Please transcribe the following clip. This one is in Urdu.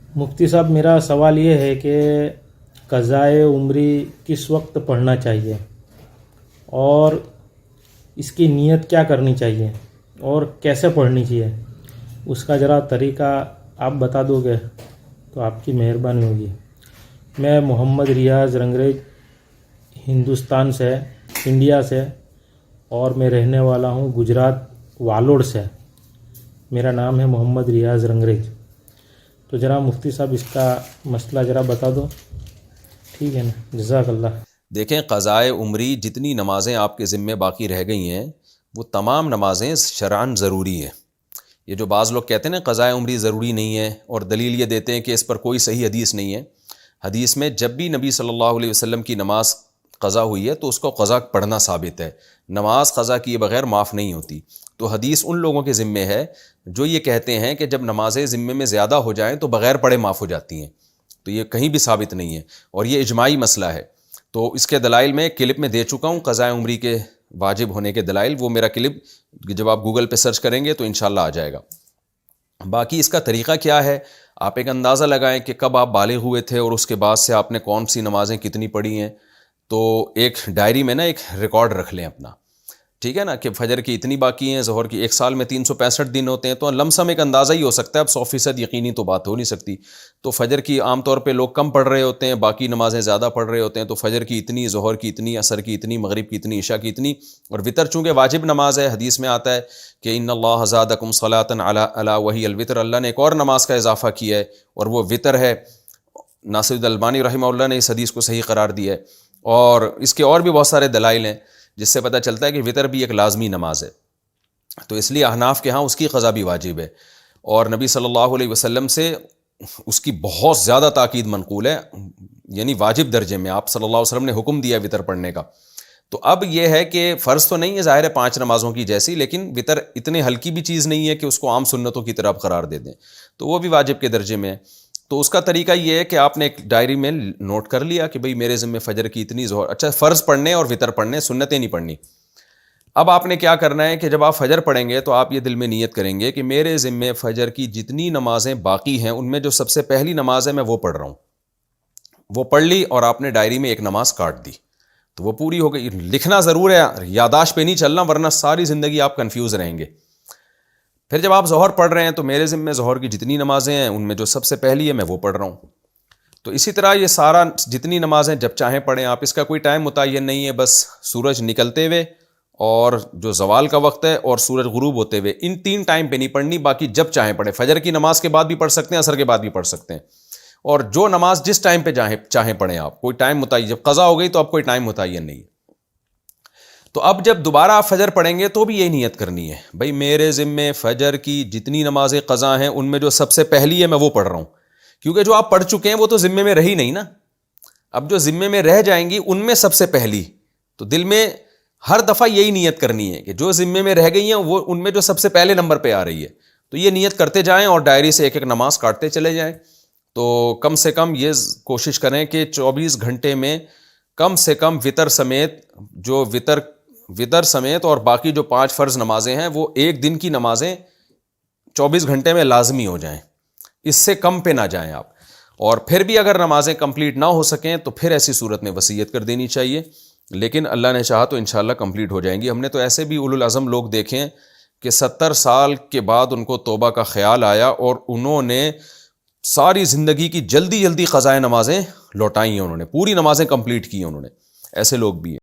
مفتی صاحب، میرا سوال یہ ہے کہ قضائے عمری کس وقت پڑھنا چاہیے اور اس کی نیت کیا کرنی چاہیے اور کیسے پڑھنی چاہیے؟ اس کا ذرا طریقہ آپ بتا دو گے تو آپ کی مہربانی ہوگی۔ میں محمد ریاض رنگریز ہندوستان سے، انڈیا سے، اور میں رہنے والا ہوں گجرات والوڑ سے۔ میرا نام ہے محمد ریاض رنگریز۔ تو ذرا مفتی صاحب اس کا مسئلہ ذرا بتا دو، ٹھیک ہے نا؟ جزاک اللہ۔ دیکھیں، قضائے عمری جتنی نمازیں آپ کے ذمے باقی رہ گئی ہیں وہ تمام نمازیں شرعاً ضروری ہیں۔ یہ جو بعض لوگ کہتے ہیں نا قضائے عمری ضروری نہیں ہے، اور دلیل یہ دیتے ہیں کہ اس پر کوئی صحیح حدیث نہیں ہے۔ حدیث میں جب بھی نبی صلی اللہ علیہ وسلم کی نماز قضا ہوئی ہے تو اس کو قضا پڑھنا ثابت ہے۔ نماز قضا کیے بغیر معاف نہیں ہوتی۔ تو حدیث ان لوگوں کے ذمے ہے جو یہ کہتے ہیں کہ جب نمازیں ذمے میں زیادہ ہو جائیں تو بغیر پڑھے معاف ہو جاتی ہیں، تو یہ کہیں بھی ثابت نہیں ہے، اور یہ اجماعی مسئلہ ہے۔ تو اس کے دلائل میں کلپ میں دے چکا ہوں، قضاء عمری کے واجب ہونے کے دلائل۔ وہ میرا کلپ جب آپ گوگل پہ سرچ کریں گے تو انشاءاللہ آ جائے گا۔ باقی اس کا طریقہ کیا ہے، آپ ایک اندازہ لگائیں کہ کب آپ بالغ ہوئے تھے اور اس کے بعد سے آپ نے کون سی نمازیں کتنی پڑھی ہیں۔ تو ایک ڈائری میں نا ایک ریکارڈ رکھ لیں اپنا، ٹھیک ہے نا، کہ فجر کی اتنی باقی ہیں، ظہر کی، ایک سال میں 365 دن ہوتے ہیں، تو لم سم ایک اندازہ ہی ہو سکتا ہے، اب 100% یقینی تو بات ہو نہیں سکتی۔ تو فجر کی عام طور پہ لوگ کم پڑھ رہے ہوتے ہیں، باقی نمازیں زیادہ پڑھ رہے ہوتے ہیں، تو فجر کی اتنی، ظہر کی اتنی، عصر کی اتنی، مغرب کی اتنی، عشاء کی اتنی، اور وطر چونکہ واجب نماز ہے، حدیث میں آتا ہے کہ ان اللہ زادکم صلاۃ علی وہی الوتر، اللہ نے ایک اور نماز کا اضافہ کیا ہے اور وہ وطر ہے۔ ناصر الالبانی رحمہ اللہ نے اس حدیث کو صحیح قرار دیا ہے، اور اس کے اور بھی بہت سارے دلائل ہیں جس سے پتہ چلتا ہے کہ وطر بھی ایک لازمی نماز ہے۔ تو اس لیے احناف کے ہاں اس کی قضا بھی واجب ہے، اور نبی صلی اللہ علیہ وسلم سے اس کی بہت زیادہ تاکید منقول ہے، یعنی واجب درجے میں آپ صلی اللہ علیہ وسلم نے حکم دیا وطر پڑھنے کا۔ تو اب یہ ہے کہ فرض تو نہیں ہے ظاہر ہے 5 نمازوں کی جیسی، لیکن وطر اتنے ہلکی بھی چیز نہیں ہے کہ اس کو عام سنتوں کی طرف قرار دے دیں، تو وہ بھی واجب کے درجے میں ہے۔ تو اس کا طریقہ یہ ہے کہ آپ نے ایک ڈائری میں نوٹ کر لیا کہ بھئی میرے ذمہ فجر کی اتنی، ظہر، اچھا فرض پڑھنے اور وطر پڑھنے، سنتیں نہیں پڑھنی۔ اب آپ نے کیا کرنا ہے کہ جب آپ فجر پڑھیں گے تو آپ یہ دل میں نیت کریں گے کہ میرے ذمہ فجر کی جتنی نمازیں باقی ہیں ان میں جو سب سے پہلی نماز ہے میں وہ پڑھ رہا ہوں۔ وہ پڑھ لی اور آپ نے ڈائری میں ایک نماز کاٹ دی، تو وہ پوری ہو گئی۔ لکھنا ضرور ہے، یاداشت پہ نہیں چلنا، ورنہ ساری زندگی آپ کنفیوز رہیں گے۔ پھر جب آپ ظہر پڑھ رہے ہیں تو میرے ذمہ ظہر کی جتنی نمازیں ہیں ان میں جو سب سے پہلی ہے میں وہ پڑھ رہا ہوں۔ تو اسی طرح یہ سارا جتنی نمازیں جب چاہیں پڑھیں آپ، اس کا کوئی ٹائم متعین نہیں ہے، بس سورج نکلتے ہوئے اور جو زوال کا وقت ہے اور سورج غروب ہوتے ہوئے، ان 3 ٹائم پہ نہیں پڑھنی، باقی جب چاہیں پڑھیں۔ فجر کی نماز کے بعد بھی پڑھ سکتے ہیں، عصر کے بعد بھی پڑھ سکتے ہیں، اور جو نماز جس ٹائم پہ چاہیں پڑھیں آپ، کوئی ٹائم متعین۔ جب قضا ہو گئی تو اب کوئی ٹائم متعین نہیں ہے۔ تو اب جب دوبارہ آپ فجر پڑھیں گے تو بھی یہی نیت کرنی ہے، بھئی میرے ذمے فجر کی جتنی نمازیں قضا ہیں ان میں جو سب سے پہلی ہے میں وہ پڑھ رہا ہوں، کیونکہ جو آپ پڑھ چکے ہیں وہ تو ذمے میں رہی نہیں نا۔ اب جو ذمے میں رہ جائیں گی ان میں سب سے پہلی، تو دل میں ہر دفعہ یہی نیت کرنی ہے کہ جو ذمے میں رہ گئی ہیں وہ ان میں جو سب سے پہلے نمبر پہ آ رہی ہے، تو یہ نیت کرتے جائیں اور ڈائری سے ایک ایک نماز کاٹتے چلے جائیں۔ تو کم سے کم یہ کوشش کریں کہ 24 گھنٹے میں کم سے کم وطر سمیت، جو وطر سمیت اور باقی جو 5 فرض نمازیں ہیں وہ ایک دن کی نمازیں 24 گھنٹے میں لازمی ہو جائیں، اس سے کم پہ نہ جائیں آپ۔ اور پھر بھی اگر نمازیں کمپلیٹ نہ ہو سکیں تو پھر ایسی صورت میں وصیت کر دینی چاہیے، لیکن اللہ نے چاہا تو انشاءاللہ کمپلیٹ ہو جائیں گی۔ ہم نے تو ایسے بھی اولو العزم لوگ دیکھیں کہ 70 سال کے بعد ان کو توبہ کا خیال آیا اور انہوں نے ساری زندگی کی جلدی قضائے نمازیں لوٹائیں ہیں، انہوں نے پوری نمازیں کمپلیٹ کی ہیں، انہوں نے، ایسے لوگ بھی ہیں۔